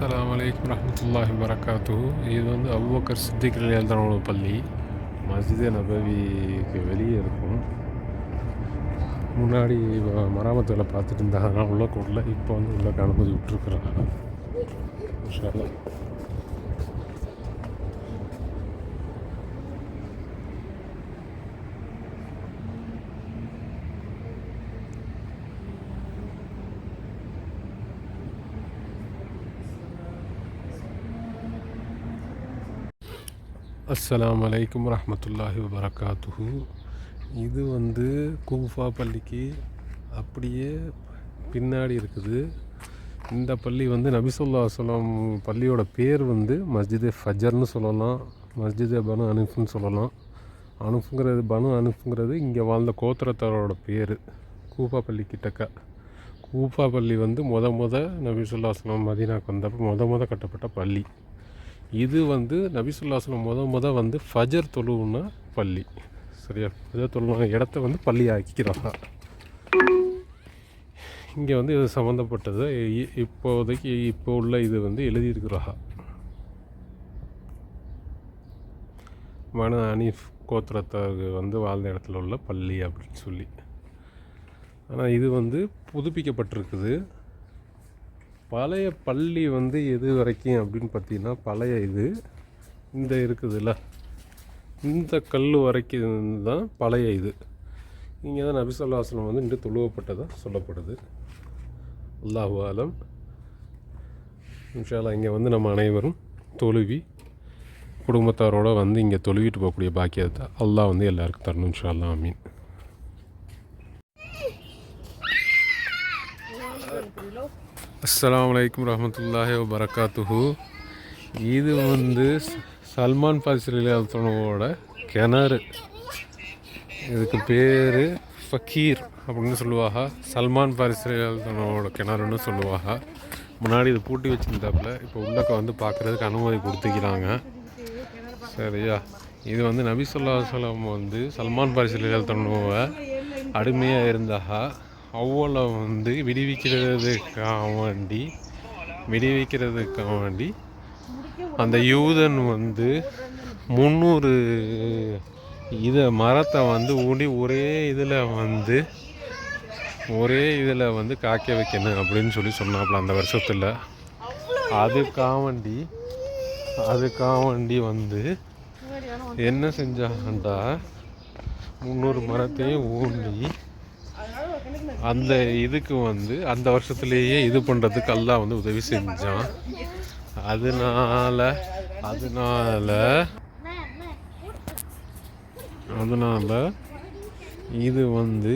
அஸ்ஸலாமு அலைக்கும் வரஹ்மத்துல்லாஹி வபரகாத்துஹு. இது வந்து அபூபக்கர் சித்திக் ரலியல்லாஹு அன்ஹு பள்ளி. மஸ்ஜிதே நபவிக்கு வெளியே இருக்கும். முன்னாடி மராமத்து வேலை பார்த்துட்டு இருந்தாங்க, உள்ள கூடல. இப்போ வந்து உள்ள அனுமதி விட்டுருக்குறாங்க. இன்ஷா அல்லாஹ். அஸ்ஸலாமு அலைக்கும் வரஹ்மத்துல்லாஹி வபரகாத்துஹு. இது வந்து கூஃபா பள்ளிக்கு அப்படியே பின்னாடி இருக்குது. இந்த பள்ளி வந்து நபி ஸல்லல்லாஹு அலைஹி வஸல்லம் பள்ளியோட பேர் வந்து மஸ்ஜிதே ஃபஜர்னு சொல்லலாம், மஸ்ஜிதே பனு அனிஃப்னு சொல்லலாம். பனு அனுஃப்ங்கிறது இங்கே வாழ்ந்த கோத்திரத்தாரோட பேர். கூஃபா பள்ளி கிட்டக்க. கூஃபா பள்ளி வந்து நபி ஸல்லல்லாஹு அலைஹி வஸல்லம் மதீனாவுக்கு வந்தப்போ கட்டப்பட்ட பள்ளி. இது வந்து நபி ஸல்லல்லாஹு அலைஹி வஸல்லம் வந்து ஃபஜர் தொழுவுன பள்ளி. சரியா? ஃபஜர் தொழுவுன இடத்த வந்து பள்ளி ஆக்கிக்கிறாங்க. இங்கே வந்து இது சம்மந்தப்பட்டது இப்போதைக்கு இப்போ உள்ள இது வந்து எழுதியிருக்கிறாங்க. மனு அனீஃப் கோத்திரத்தார் வந்து வாழ்ந்த இடத்துல உள்ள பள்ளி அப்படின்னு சொல்லி. ஆனால் இது வந்து புதுப்பிக்கப்பட்டிருக்குது. பழைய பள்ளி வந்து எது வரைக்கும் அப்படின்னு பார்த்தீங்கன்னா, பழைய இது இந்த இருக்குதுல்ல, இந்த கல் வரைக்கும் தான் பழைய இது. இங்கே தான் நபி ஸல்லல்லாஹு அலைஹி வஸல்லம் வந்து இன்று தொழுவப்பட்டதாக சொல்லப்படுது. அல்லாஹு ஆலம். இன்ஷா அல்லாஹ் இங்கே வந்து நம்ம அனைவரும் தொழுவி குடும்பத்தாரோடு வந்து இங்கே தொழுவிட்டு போகக்கூடிய பாக்கியத்தை அல்லாஹ் வந்து எல்லாருக்கும் தரணும். இன்ஷா அல்லாஹ். ஆமீன். அஸ்ஸலாமு அலைக்கும் வரஹ்மத்துல்லாஹி வபரகாத்துஹு. இது வந்து சல்மான் ஃபாரிஸி ரலியல்லாஹு கிணறு. இதுக்கு பேர் ஃபக்கீர் அப்படின்னு சொல்லுவாங்க. சல்மான் ஃபாரிஸி ரலியல்லாஹு கிணறுன்னு சொல்லுவாங்க. முன்னாடி இது பூட்டி வச்சுருந்தாப்புல, இப்போ உள்ளக்க வந்து பார்க்குறதுக்கு அனுமதி கொடுத்துக்கிறாங்க. சரியா? இது வந்து நபி ஸல்லல்லாஹு அலைஹி வஸல்லம் வந்து சல்மான் ஃபாரிஸி ரலியல்லாஹு அடிமையாக இருந்தாக அவ்வளோ வந்து விடுவிக்கிறதுக்காக வேண்டி அந்த யூதன் வந்து 300 மரத்தை வந்து ஊண்டி ஒரே இதில் வந்து காக்க வைக்கணும் அப்படின்னு சொல்லி சொன்னாப்புல அந்த வருஷத்தில். அதுக்காக வேண்டி வந்து என்ன செஞ்சாங்கண்டா, 300 மரத்தையும் ஊண்டி அந்த இதுக்கு வந்து அந்த வருஷத்துலேயே இது பண்ணுறதுக்கு அல்லாஹ் வந்து உதவி செஞ்சான். அதனால இது வந்து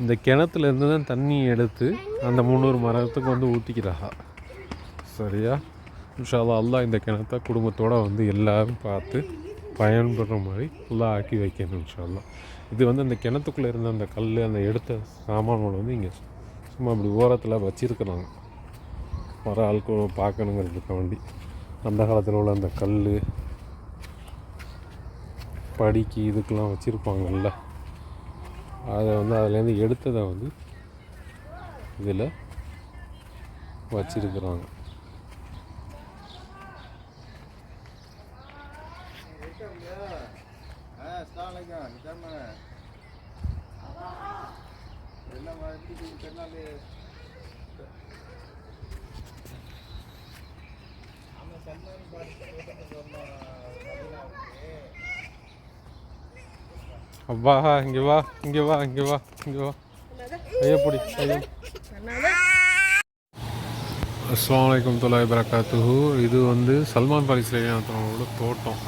இந்த கிணத்துலேருந்து தான் தண்ணி எடுத்து அந்த 300 மரத்துக்கு வந்து ஊற்றிக்கிறாங்க. சரியா? இன்ஷா அல்லாஹ் அல்லாஹ் இந்த கிணத்தை குடும்பத்தோடு வந்து எல்லோரும் பார்த்து பயன்படுற மாதிரி அல்லாஹ் ஆக்கி வைக்கணும். இன்ஷா அல்லாஹ். இது வந்து அந்த கிணத்துக்குள்ளே இருந்த அந்த கல், அந்த எடுத்த சாமான்களை வந்து இங்கே சும்மா இப்படி ஓரத்தில் வச்சிருக்கிறாங்க. வர ஆட்கள் பார்க்கணுங்கிறதுக்கு வேண்டி. அந்த காலத்தில் உள்ள அந்த கல் படிக்கு இதுக்கெல்லாம் வச்சுருப்பாங்கல்ல, அதை வந்து அதுலேருந்து எடுத்ததை வந்து இதில் வச்சிருக்கிறாங்க. அப்பா இங்கே வா. ஐயப்படி ஐயோ. அஸ்ஸலாமு அலைக்கும் வரஹ்மத்துல்லாஹி வபரகாத்துஹு. இது வந்து சல்மான் ஃபாரிஸி ரலியல்லாஹு தோட்டம்.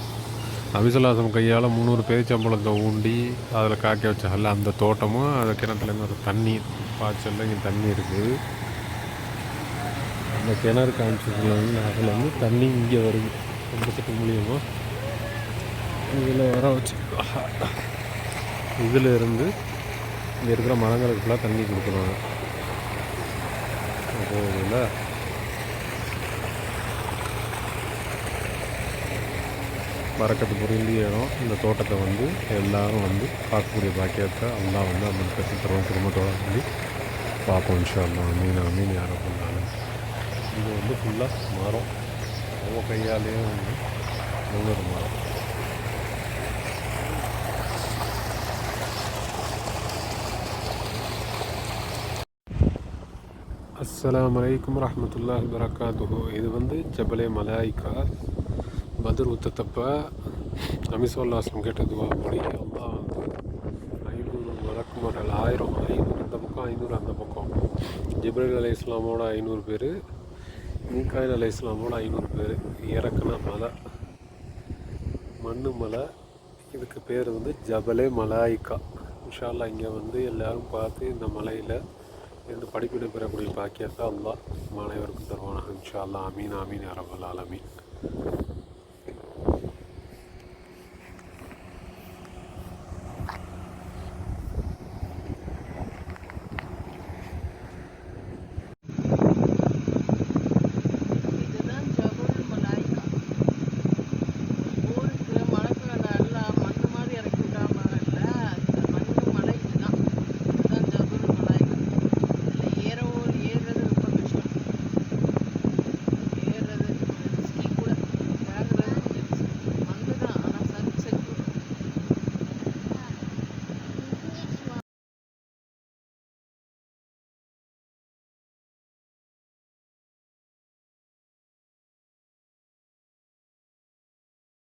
நபி ஸல்லல்லாஹு அலைஹி வஸல்லம் கையால் 300 பேரிச்சம்பழத்தை ஊண்டி அதில் காக்க வச்சாங்கல்ல, அந்த தோட்டமும் அந்த கிணத்துலேருந்து ஒரு தண்ணி பாய்ச்சலில் இங்கே தண்ணி இருக்குது. அந்த கிணறு காமிச்சதுல வந்து அதில் வந்து தண்ணி இங்கே வருது. ரொம்ப சட்டு மூலியமாக இதில் வர வச்சு இதில் இருந்து இங்கே இருக்கிற மரங்களுக்கெல்லாம் தண்ணி கொடுக்குறாங்க. போகுதுல்ல. பரக்கத்து பொருந்திய இடம். இந்த தோட்டத்தை வந்து எல்லோரும் வந்து பார்க்கக்கூடிய பாக்கியத்தை அல்லாஹ் வந்து அந்த கற்று தருவோம். குடும்பத்தோடு வந்து பார்ப்போம். இன்ஷா அல்லாஹ். ஆமீன் ஆமீன் யா ரப்பல் ஆலமீன். இது வந்து ஃபுல்லாக மரம், அவங்க கையாலேயே வந்து ஒவ்வொரு மரம். அஸ்ஸலாமு அலைக்கும் வரஹ்மத்துல்லாஹி வபரகாத்துஹு. இது வந்து ஜபலே மலாய்க்கா. பத்ர் யுத்தத்தப்ப நபி ஸல்லல்லாஹு அலைஹி வஸல்லம் கேட்ட துவா படி அல்லாஹ் வந்து 500 மலக்குமார்கள், 1000, 500 இந்த பக்கம் 500 அந்த பக்கம், ஜிப்ரீல் அலைஹிஸ்ஸலாமோட 500 பேர், மீகாயில் அலைஹிஸ்ஸலாமோட 500 பேர் இறக்குன மலை, மண்ணு மலை. இதுக்கு பேர் வந்து ஜபலே மலாய்க்கா. இன்ஷா அல்லாஹ் இங்கே வந்து எல்லோரும் பார்த்து இந்த மலையில் இருந்து படிப்பினை பெறக்கூடிய பாக்கியத்தை அல்லாஹ் அனைவருக்கும் தருவானாக. இன்ஷா அல்லாஹ். ஆமீன் ஆமீன் யா ரப்பல் ஆலமீன்.